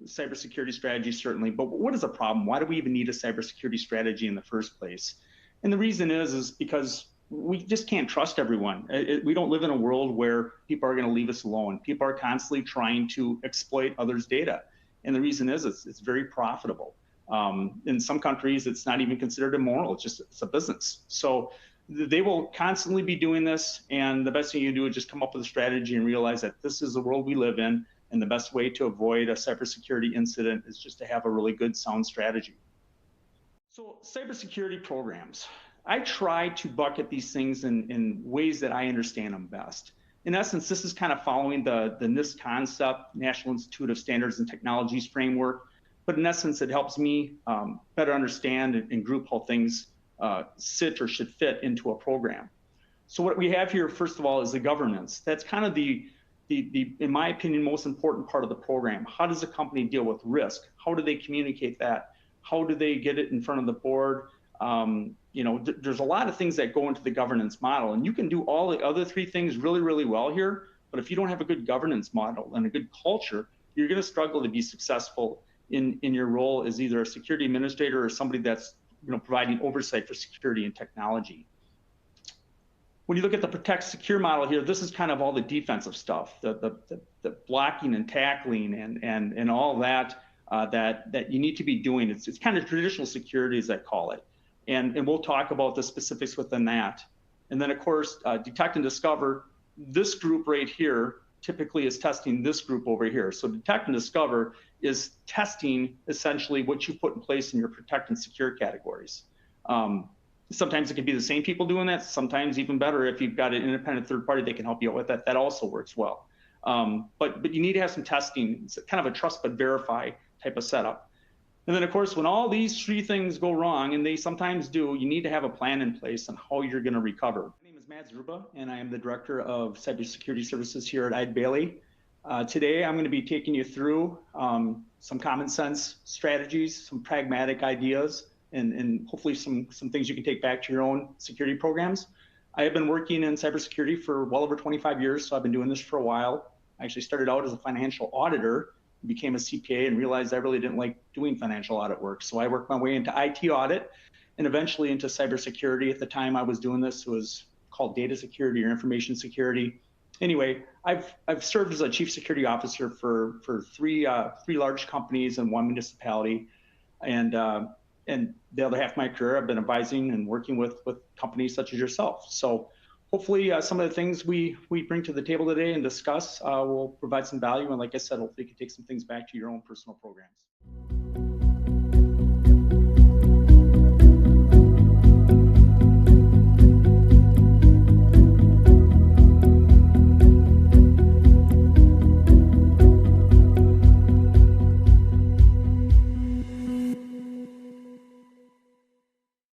cybersecurity strategy, certainly, but what is a problem? Why do we even need a cybersecurity strategy in the first place? And the reason is because we just can't trust everyone. We don't live in a world where people are going to leave us alone. People are constantly trying to exploit others' data. And the reason is it's very profitable. In some countries, it's not even considered immoral. It's a business. So they will constantly be doing this. And the best thing you can do is just come up with a strategy and realize that this is the world we live in. And the best way to avoid a cybersecurity incident is just to have a really good, sound strategy. So cybersecurity programs. I try to bucket these things in ways that I understand them best. In essence, this is kind of following the NIST concept, National Institute of Standards and Technologies framework. But in essence, it helps me better understand and group how things sit or should fit into a program. So what we have here, first of all, is the governance. That's kind of the in my opinion, most important part of the program. How does a company deal with risk? How do they communicate that? How do they get it in front of the board? There's a lot of things that go into the governance model, and you can do all the other three things really, really well here. But if you don't have a good governance model and a good culture, you're going to struggle to be successful in your role as either a security administrator or somebody that's providing oversight for security and technology. When you look at the protect secure model here, this is kind of all the defensive stuff, the blocking and tackling and all that that you need to be doing. It's kind of traditional security, as I call it. And we'll talk about the specifics within that. And then, of course, detect and discover. This group right here typically is testing this group over here. So detect and discover is testing essentially what you put in place in your protect and secure categories. Sometimes it can be the same people doing that. Sometimes even better if you've got an independent third party that can help you out with that. That also works well. But you need to have some testing. It's kind of a trust but verify type of setup. And then, of course, when all these three things go wrong, and they sometimes do, you need to have a plan in place on how you're going to recover. My name is Matt Zruba, and I am the Director of Cybersecurity Services here at Eide Bailly. Today, I'm going to be taking you through some common sense strategies, some pragmatic ideas, and hopefully some things you can take back to your own security programs. I have been working in cybersecurity for well over 25 years, so I've been doing this for a while. I actually started out as a financial auditor, became a CPA, and realized I really didn't like doing financial audit work. So I worked my way into IT audit and eventually into cybersecurity. At the time I was doing this, it was called data security or information security. Anyway, I've served as a chief security officer for three large companies and one municipality. And the other half of my career, I've been advising and working with companies such as yourself. So hopefully some of the things we bring to the table today and discuss will provide some value. And like I said, hopefully you can take some things back to your own personal programs.